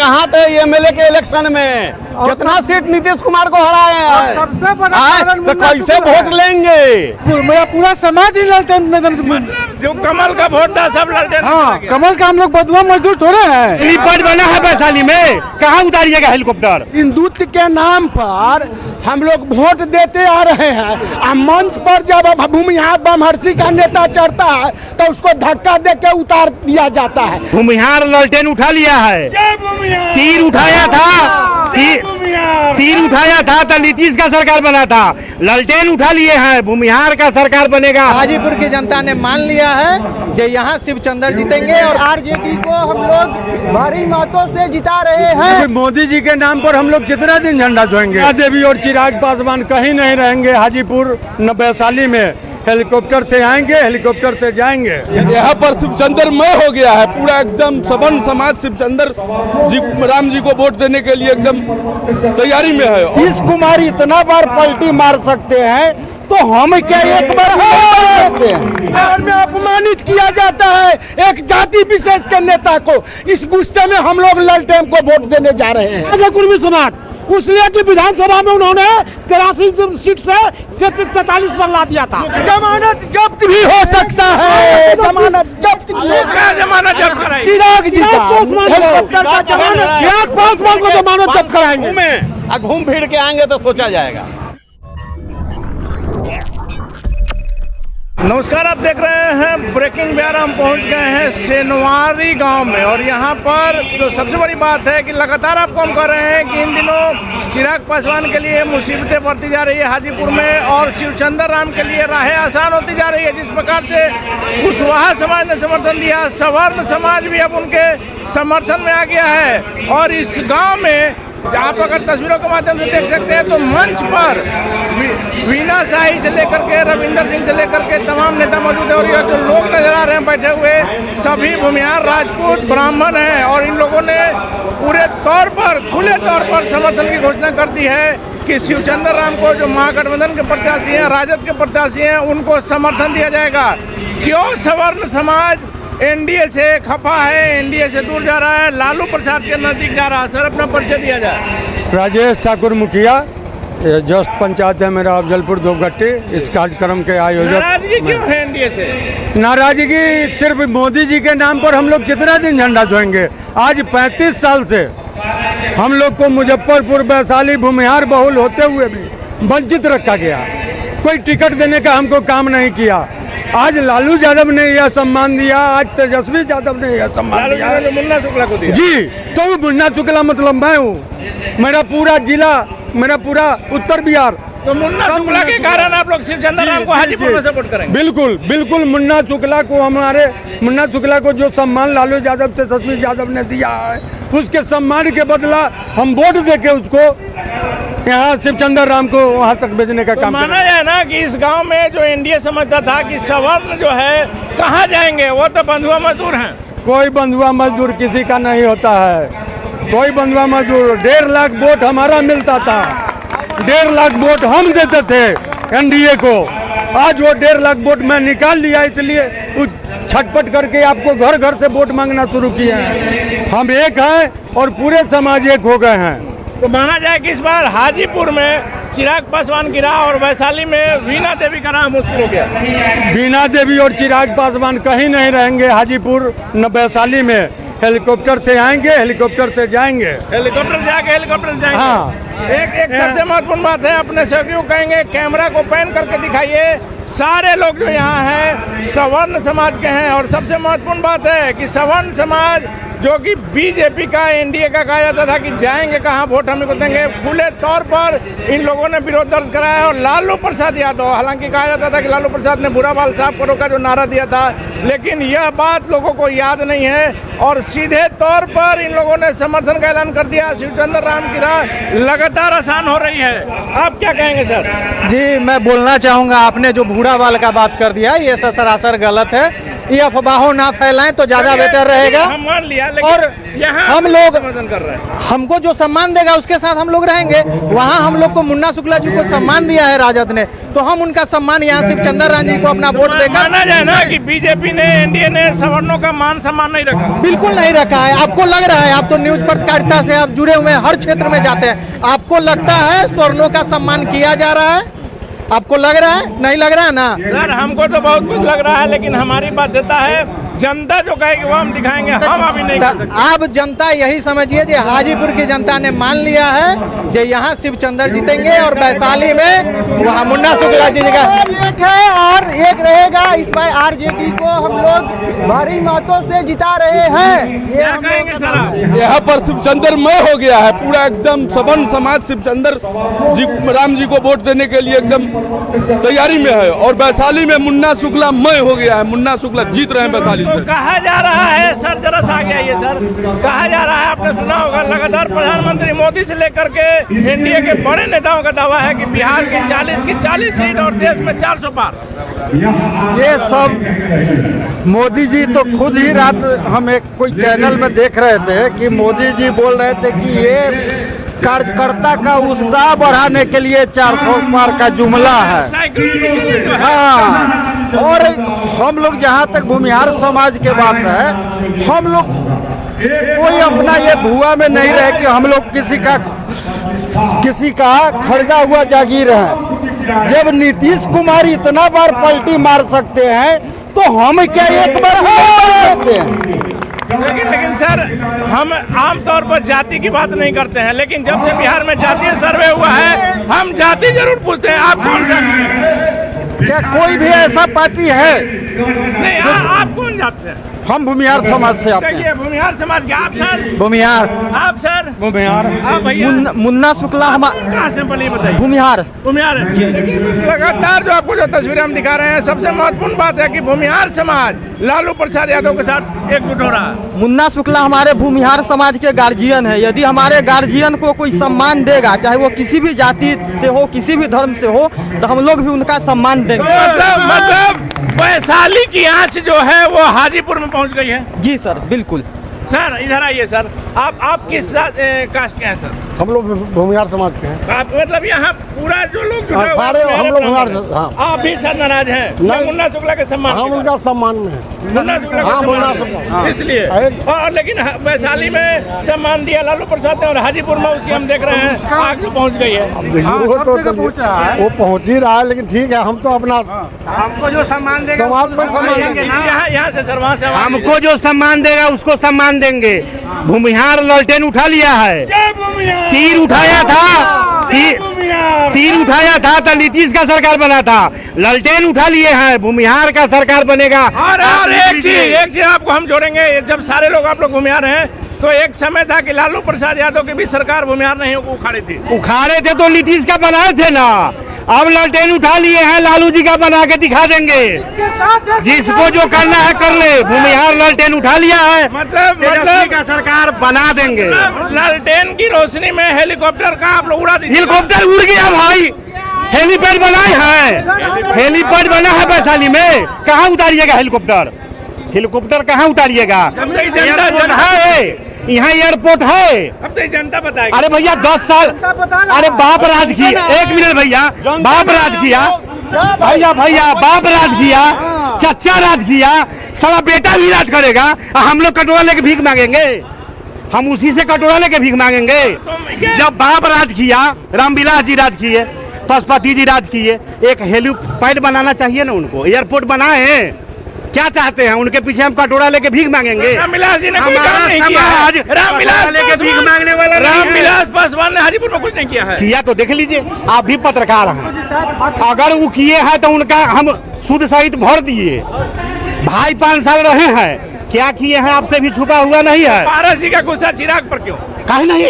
कहाँ थे एमएलए के इलेक्शन में? कितना सीट नीतीश कुमार को हराए हैं? सबसे बड़ा तो कैसे वोट लेंगे? मेरा पूरा समाज ही लालटेन जो कमल का वोट था सब लालटेन। हाँ, कमल का हम लोग बदुआ मजदूर थोड़े हैं। हेलीपैड बना है वैशाली में, कहाँ उतारिएगा हेलीकॉप्टर? हिंदुत्व के नाम पर हम लोग वोट देते आ रहे हैं। मंच पर जब भूमिहार बमहर्षि का नेता चढ़ता है तो उसको धक्का दे के उतार दिया जाता है। भूमिहार लालटेन उठा लिया है, तीर उठाया था, तीर उठाया था तो नीतीश का सरकार बना था। लालटेन उठा लिए हैं, भूमिहार का सरकार बनेगा। हाजीपुर की जनता ने मान लिया है कि यहाँ शिवचंद्र जीतेंगे और आरजेडी को हम लोग भारी मतों से जिता रहे हैं। मोदी जी के नाम पर हम लोग कितना दिन झंडा धोएंगे? देवी और चिराग पासवान कहीं नहीं रहेंगे। हाजीपुर वैशाली में हेलीकॉप्टर से आएंगे, हेलीकॉप्टर से जाएंगे। यहाँ पर शिवचंद्र मय हो गया है पूरा, एकदम सवर्ण समाज शिवचंद्र जी राम जी को वोट देने के लिए एकदम तैयारी में है। नीतीश कुमार इतना बार पलटी मार सकते हैं तो हम क्या एक बार सकते हैं? में अपमानित किया जाता है एक जाति विशेष के नेता को। इस गुस्से में हम लोग लालटेन को वोट देने जा रहे हैं। कुर्मी समाज उसलिए कि विधानसभा में उन्होंने 83 सीट से 43 पर ला दिया था। जमानत जब्त भी हो सकता है, जमानत जब्त जमानत जब्त कराएंगे। चिराग जीता हेलीकॉप्टर का जमानत, चिराग पासवान को जमानत जब्त कराएंगे। घूम फिर के आएंगे तो सोचा जाएगा। नमस्कार, आप देख रहे हैं ब्रेकिंग बिहार। हम पहुंच गए हैं सेनवारी गांव में और यहां पर जो सबसे बड़ी बात है कि लगातार आपको हम कह रहे हैं कि इन दिनों चिराग पासवान के लिए मुसीबतें बढ़ती जा रही है हाजीपुर में और शिवचंद्र राम के लिए राहें आसान होती जा रही है। जिस प्रकार से कुशवाहा समाज ने समर्थन दिया, सवर्ण समाज भी अब उनके समर्थन में आ गया है। और इस गाँव में आप अगर तस्वीरों के माध्यम से देख सकते हैं तो मंच पर वीना शाही से लेकर के रविंदर सिंह से लेकर के तमाम नेता मौजूद है। और ये जो लोग नजर आ रहे हैं बैठे हुए सभी भूमिहार राजपूत ब्राह्मण हैं और इन लोगों ने पूरे तौर पर खुले तौर पर समर्थन की घोषणा कर दी है कि शिवचंद्र राम को जो महागठबंधन के प्रत्याशी हैं, राजद के प्रत्याशी हैं, उनको समर्थन दिया जाएगा। क्यों सवर्ण समाज एनडीए से खफा है, एनडीए से दूर जा रहा है, लालू प्रसाद के नजदीक जा रहा है? सर, अपना परिचय दिया जाए। राजेश ठाकुर मुखिया, जस्ट पंचायत है मेरा अफजलपुर दोगट्टी। इस कार्यक्रम के आयोजक। नाराजगी क्यों है एनडीए से? नाराजगी सिर्फ मोदी जी के नाम पर हम लोग कितना दिन झंडा धोएंगे? आज 35 साल से हम लोग को मुजफ्फरपुर वैशाली भूमिहार बहुल होते हुए भी वंचित रखा गया। कोई टिकट देने का हमको काम नहीं किया। आज लालू यादव ने यह सम्मान दिया, आज तेजस्वी यादव ने यह सम्मान दिया। मुन्ना शुक्ला को दिया जी, तो मुन्ना शुक्ला मतलब मैं हूँ। मेरा पूरा जिला, मेरा पूरा उत्तर बिहार। तो मुन्ना शुक्ला के कारण आप लोग शिवचंद्र राम को हाजीपुर में सपोर्ट करेंगे? बिल्कुल बिल्कुल, मुन्ना शुक्ला को, हमारे मुन्ना शुक्ला को जो सम्मान लालू यादव तेजस्वी यादव ने दिया है उसके सम्मान के बदला हम वोट देके उसको यहाँ शिवचंद्र राम को वहाँ तक भेजने का काम माना जाए ना कि इस गांव में जो एनडीए समझता था कि सवर्ण जो है कहाँ जाएंगे, वो तो बंधुआ मजदूर हैं। कोई बंधुआ मजदूर किसी का नहीं होता है, कोई बंधुआ मजदूर। 1.5 लाख वोट हमारा मिलता था, 1.5 लाख वोट हम देते थे एनडीए को। आज वो 1.5 लाख वोट मैं निकाल लिया, इसलिए छटपट करके आपको घर घर से वोट मांगना शुरू किए हैं। हम एक हैं और पूरे समाज एक हो गए हैं। तो माना जाए कि इस बार हाजीपुर में चिराग पासवान गिरा और वैशाली में वीना देवी का नाम मुश्किल हो गया। वीना देवी और चिराग पासवान कहीं नहीं रहेंगे हाजीपुर वैशाली में। हेलीकॉप्टर से आएंगे, हेलीकॉप्टर से जाएंगे। हेलीकॉप्टर से आके हेलीकॉप्टर से जाएंगे। हाँ। एक सबसे महत्वपूर्ण बात है, अपने सहयोगियों कहेंगे कैमरा को पैन करके दिखाइए। सारे लोग जो यहाँ हैं सवर्ण समाज के हैं और सबसे महत्वपूर्ण बात है कि सवर्ण समाज जो कि बीजेपी का, एनडीए का कहा जाता था कि जाएंगे कहाँ, वोट हम को देंगे, खुले तौर पर इन लोगों ने विरोध दर्ज कराया। और लालू प्रसाद यादव, हालांकि कहा जाता था कि लालू प्रसाद ने बुरा बाल साफ करो का जो नारा दिया था, लेकिन यह बात लोगों को याद नहीं है और सीधे तौर पर इन लोगों ने समर्थन का ऐलान कर दिया। शिवचंद्र राम की राह लगातार आसान हो रही है। आप क्या कहेंगे सर? जी, मैं बोलना चाहूँगा, आपने जो बूढ़ा बाल का बात कर दिया ये सरासर गलत है। ये अफवाहों ना फैलाएं तो ज्यादा बेटर रहेगा। हम मान लिया, लेकिन और यहाँ हम लोग समर्थन कर रहे हैं। हमको जो सम्मान देगा उसके साथ हम लोग रहेंगे। वहाँ हम लोग को मुन्ना शुक्ला जी को सम्मान दिया है राजद ने, तो हम उनका सम्मान यहाँ शिवचंद्र राम जी को अपना वोट देकर माना जाए ना कि बीजेपी ने, एनडीए ने सवर्णों का मान सम्मान नहीं रखा। बिल्कुल नहीं रखा है। आपको लग रहा है, आप तो न्यूज पत्रकारिता से आप जुड़े हुए हैं, हर क्षेत्र में जाते हैं, आपको लगता है स्वर्णों का सम्मान किया जा रहा है? आपको लग रहा है? नहीं लग रहा है ना सर, हमको तो बहुत कुछ लग रहा है, लेकिन हमारी बाध्यता है, जनता जो कहेगी वो हम दिखाएंगे, हम अभी नहीं कर सकते। आप जनता यही समझिए कि हाजीपुर की जनता ने मान लिया है कि यहाँ शिवचंद्र जीतेंगे और वैशाली में वहाँ मुन्ना शुक्ला जी का एक है और एक रहेगा। इस बार आरजेडी को हम लोग भारी मतों से जिता रहे हैं। क्या कहेंगे सर आप? यहाँ पर शिवचंद्र मय हो गया है पूरा एकदम। सबन समाज शिवचंद्र जी राम जी को वोट देने के लिए एकदम तैयारी में है, और वैशाली में मुन्ना शुक्ला मय हो गया है। मुन्ना शुक्ला जीत रहे हैं वैशाली तो से। कहा जा रहा है सर, जरा सा आगे आइए सर, कहा जा रहा है, आपने सुना होगा, लगातार प्रधानमंत्री मोदी से लेकर के एनडीए के बड़े नेताओं का दावा है कि बिहार की 40 सीट और देश में 400 पार। ये सब मोदी जी तो खुद ही रात हम एक कोई चैनल में देख रहे थे कि मोदी जी बोल रहे थे कि ये कार्यकर्ता का उत्साह बढ़ाने के लिए 400 पार का जुमला है। हाँ, और हम लोग जहाँ तक भूमिहार समाज के बात है, हम लोग कोई अपना ये भुआ में नहीं रहे कि हम लोग किसी का खरीदा हुआ जागीर है। जब नीतीश कुमार इतना बार पलटी मार सकते हैं तो हम क्या एक बार सकते हैं? लेकिन सर, हम आमतौर पर जाति की बात नहीं करते हैं, लेकिन जब से बिहार में जातीय सर्वे हुआ है, हम जाति जरूर पूछते हैं, आप कौन सा? क्या कोई भी ऐसा पार्टी है? नहीं, आप कौन जात से? हम भूमिहार समाज से आते हैं। देखिए, भूमिहार समाज के आप सर, भूमिहार, आप सर, भूमिहार, आप भैया मुन्ना शुक्ला हमारे कहाँ से बनी बताइए? भूमिहार। भूमिहार लगातार जो आपको जो तस्वीरें हम दिखा रहे हैं, सबसे महत्वपूर्ण बात है कि भूमिहार समाज लालू प्रसाद यादव के साथ एकजुट हो रहा है। मुन्ना शुक्ला हमारे भूमिहार समाज के गार्जियन है। यदि हमारे गार्जियन को कोई सम्मान देगा, चाहे वो किसी भी जाति से हो, किसी भी धर्म से हो, तो हम लोग भी उनका सम्मान देंगे। मतलब वैशाली की आंच जो है वो हाजीपुर में पहुंच गई है। जी सर, बिल्कुल। सर इधर आइए सर, आप किस कास्ट के हैं सर? हम लोग भूमिहार समाज के हैं। आप मतलब यहाँ पूरा जो लोग जुटे हुए हैं, सारे हम लोग भूमिहार, हाँ। आप भी सर नाराज हैं? नहीं। मुन्ना शुक्ला के सम्मान हम के उनका सम्मान में है। मुन्ना शुक्ला हाँ, के मुन्ना सम्मान शुक्ला, में। हाँ। इसलिए और लेकिन वैशाली में सम्मान दिया लालू प्रसाद ने, और हाजीपुर में उसकी हम देख रहे हैं आग जो पहुँच गई है। वो तो वो पहुंच ही रहा है, लेकिन ठीक है, हम तो अपना हमको जो सम्मान देगा समाज में सम्मान देंगे। यहाँ से सर, वहाँ से हमको जो सम्मान देगा उसको सम्मान देंगे। भूमिहार ललटेन उठा लिया है, तीर उठाया था, तीर उठाया था तो नीतीश का सरकार बना था। ललटेन उठा लिए हैं, भूमिहार का सरकार बनेगा। और एक चीज आपको हम जोड़ेंगे, जब सारे लोग आप लोग भूमिहार हैं, तो एक समय था कि लालू प्रसाद यादव की भी सरकार भूमिहार नहीं उखाड़ी थी। उखाड़े थे तो नीतीश का बनाए थे ना, अब ललटेन उठा लिए हैं, लालू जी का बना के दिखा देंगे। जिसको जो करना है कर ले, भूमिहार ललटेन उठा लिया है, मतलब का सरकार बना देंगे। लालटेन की रोशनी में हेलीकॉप्टर का आप लोग उड़ा दीजिए। हेलीकॉप्टर उड़ गया भाई, हेलीपैड बनाए हैं, हेलीपैड बना है वैशाली में, कहाँ उतारिएगा हेलीकॉप्टर? हेलीकॉप्टर कहाँ उतारिएगा? एयरपोर्ट है, यहाँ एयरपोर्ट है। अब तो जनता बताएगी। अरे भैया 10 साल, अरे बाप राज किया, 1 मिनट भैया, बाप राज किया भैया बाप राज किया, चचा राज किया, सारा बेटा भी राज करेगा। हम लोग कटोरा लेके भीख मांगेंगे? हम उसी से कटोरा लेके भीख मांगेंगे? जब बाप राज किया, रामविलास जी राज किए, पशुपति जी राज किए, एक हेलीपैड बनाना चाहिए ना उनको, एयरपोर्ट बनाए हैं। क्या चाहते हैं? उनके पीछे हम कटोरा लेके भीख मांगेंगे? रामविलास जी ने कोई काम नहीं किया है। रामविलास लेके भीख मांगने वाला रामविलास पासवान ने हाजीपुर में कुछ नहीं किया है। किया तो देख लीजिए, आप भी पत्रकार हैं, अगर वो किए हैं तो उनका हम शुद्ध सहित भर दिए। भाई 5 साल रहे हैं, क्या किए हैं आपसे भी छुपा हुआ नहीं है। पारस जी का गुस्सा चिराग पर क्यों? काहे नहीं?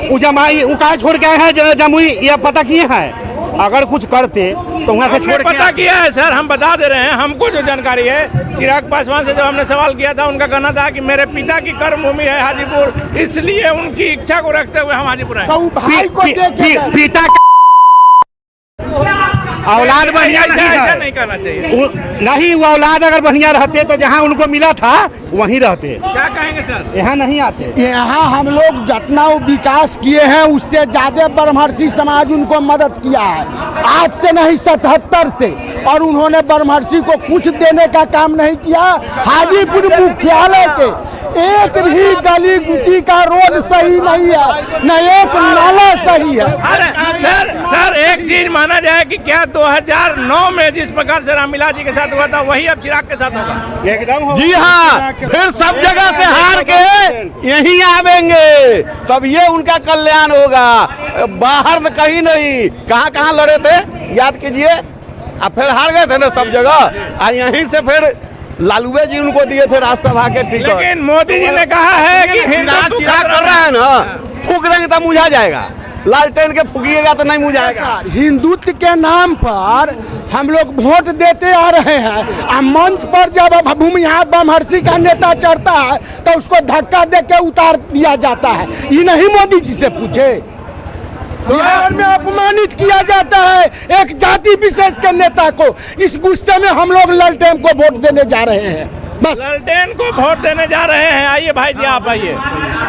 वो जमाई वो काहे छोड़ के आए हैं जमुई, यह पता किए हैं? अगर कुछ करते तो वहाँ से छोड़ पता किया है सर, हम बता दे रहे हैं। हमको जो जानकारी है, चिराग पासवान से जब हमने सवाल किया था, उनका कहना था कि मेरे पिता की कर्मभूमि है हाजीपुर, इसलिए उनकी इच्छा को रखते हुए हम हाजीपुर आए। पिता औलाद बढ़िया नहीं ऐसा है। नहीं करना चाहिए। नहीं, वो औलाद अगर बढ़िया रहते तो जहाँ उनको मिला था वहीं रहते, क्या कहेंगे सर? यहाँ नहीं आते। यहाँ हम लोग जितना विकास किए हैं उससे ज्यादा ब्रह्मर्षि समाज उनको मदद किया है, आज से नहीं 77 से, और उन्होंने ब्रह्मर्षि को कुछ देने का काम नहीं किया। हाजीपुर मुख्यालय के एक भी गली गुची का रोड सही नहीं है, न एक नाला सही है। अरे सर एक चीज माना जाए कि क्या 2009 में जिस प्रकार से रामविलास जी के साथ हुआ था वही अब चिराग के साथ होगा? एकदम जी हाँ, फिर सब जगह से हार के यहीं आवेंगे, तब ये उनका कल्याण होगा। बाहर कहीं नहीं, कहाँ कहाँ लड़े थे याद कीजिए, अब फिर हार गए थे ना सब जगह, और यहीं से फिर लालूए जी उनको दिए थे राज्यसभा के टिकट। लेकिन मोदी जी ने कहा है कि हिंदुत्व चिराग कर रहा है ना, फूक देंगे तो मुझा जाएगा, लालटेन के फूकिएगा तो नहीं मुझाएगा। हिंदुत्व के नाम पर हम लोग वोट देते आ रहे हैं, और मंच पर जब भूमिहार ब्रह्मर्षि का नेता चढ़ता है तो उसको धक्का दे के उतार दिया जाता है। ये नहीं मोदी जी से पूछे, बिहार में अपमानित किया जाता है एक जाति विशेष के नेता को। इस गुस्से में हम लोग लालटेन को वोट देने जा रहे हैं। बस लालटेन को वोट देने जा रहे हैं। आइए भाई जी, आप आइए,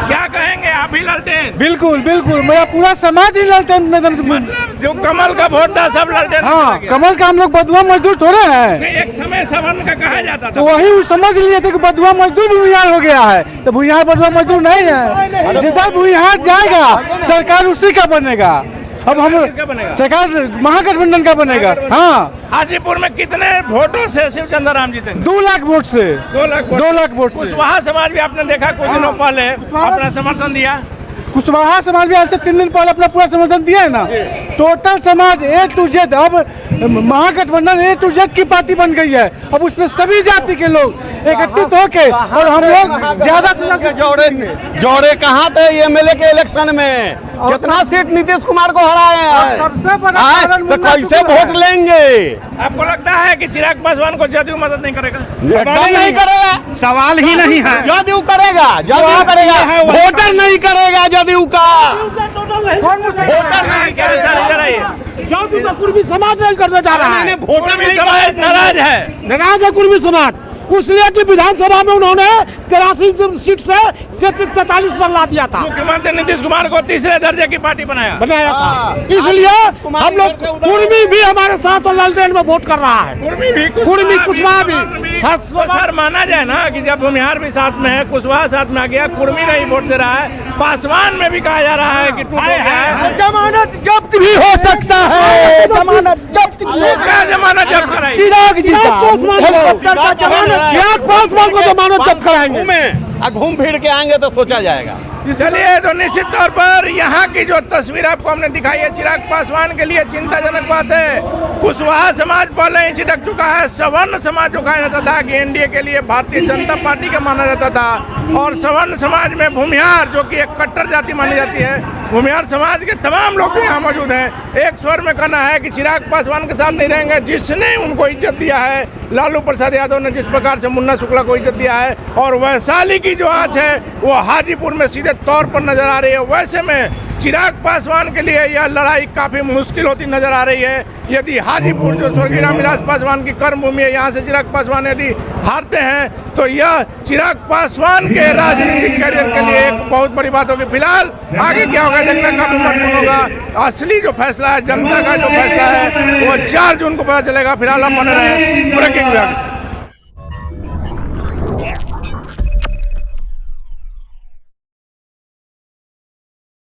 क्या कहेंगे आप भी लालटेन? बिल्कुल बिल्कुल, मेरा पूरा समाज ही लालटेन में, जो कमल का वोट था सब लालटेन। हाँ, कमल का हम लोग बदुआ मजदूर थोड़े हैं। एक समय सवर्ण का कहा जाता तो था, वही समझ लिए थे कि बदुआ मजदूर भी भूमिहार हो गया है, तो भूमिहार बदुआ मजदूर नहीं है। सीधा भूमिहार जाएगा, सरकार उसी का बनेगा। अब हम किसका बनेगा? सरकार महागठबंधन का बनेगा। हाँ, हाजीपुर में कितने वोटों से शिवचंद्र राम जीतेंगे? 2 लाख वोट से, 2 लाख 2 लाख वोट से। कुशवाहा समाज भी आपने देखा कुछ दिनों पहले अपना समर्थन दिया। कुशवाहा समाज भी आज से 3 दिन पहले अपना पूरा समर्थन दिया है ना। टोटल समाज A to Z, अब महागठबंधन A to Z की पार्टी बन गई है। अब उसमें सभी जाति के लोग एकत्रित होके, और हम लोग ज्यादा से ज्यादा जोड़े कहाँ थे एमएलए के इलेक्शन में? कितना सीट नीतीश कुमार को हराए हैं? सबसे बड़ा आए, कारण तो मुन्ना कैसे शुक्ला है। वोट लेंगे? आपको लगता है कि चिराग पासवान को जदयू मदद नहीं करेगा? एकदम नहीं करेगा, सवाल ही नहीं है। जदयू करेगा, जदयू करेगा, वोटर नहीं करेगा जदयू का। वोटर नहीं करेगा, इधर आइए। जदयू का कुर्मी समाज नहीं करने जा रहा है। कुर्मी समाज नाराज है। नाराज है कुर्मी समाज, उसलिए कि विधानसभा में उन्होंने 83 सीट से 43 पर ला दिया था, मुख्यमंत्री नीतीश कुमार को तीसरे दर्जे की पार्टी बनाया। था। इसलिए हम लोग कुर्मी भी हमारे साथ और लालटेन में वोट कर रहा है। कुर्मी कुशवाहा भी तो सर माना जाए ना कि जब भूमिहार भी साथ में है, कुशवाहा साथ में आ गया, कुर्मी नहीं वोट दे रहा है, पासवान में भी कहा जा रहा है कि टूट गया है। जमानत जब्त भी हो सकता है, जमानत जब्त उसका जमानत जब्त कराइए। चिराग जी का चिराग पासवान को जमानत जब्त कराएंगे। घूम फिर के आएंगे तो सोचा जाएगा। चलिए, तो निश्चित तौर पर यहाँ की जो तस्वीर आपको हमने दिखाई है, चिराग पासवान के लिए चिंताजनक बात है। कुशवाहा समाज पहले ही छिटक चुका है। सवर्ण समाज जो कहा जाता था कि एनडीए के लिए भारतीय जनता पार्टी का माना जाता था, और सवर्ण समाज में भूमिहार जो कि एक कट्टर जाति मानी जाती है, भूमिहार समाज के तमाम लोग जो यहाँ मौजूद हैं, एक स्वर में कहना है कि चिराग पासवान के साथ नहीं रहेंगे। जिसने उनको इज्जत दिया है, लालू प्रसाद यादव ने जिस प्रकार से मुन्ना शुक्ला को इज्जत दिया है, और वैशाली की जो आंच है वो हाजीपुर में सीधे तौर पर नजर आ रही है। वैसे में चिराग पासवान के लिए यह लड़ाई काफी मुश्किल होती नजर आ रही है। यदि हाजीपुर जो स्वर्गीय रामविलास पासवान की कर्मभूमि है, यहाँ से चिराग पासवान यदि हारते हैं तो यह चिराग पासवान के राजनीतिक करियर के लिए एक बहुत बड़ी बात होगी। फिलहाल आगे क्या होगा देखना काफी महत्वपूर्ण होगा। असली जो फैसला है, जनता का जो फैसला है, वो 4 जून को पता चलेगा। फिलहाल हम बने रहे ब्रेकिंग न्यूज़।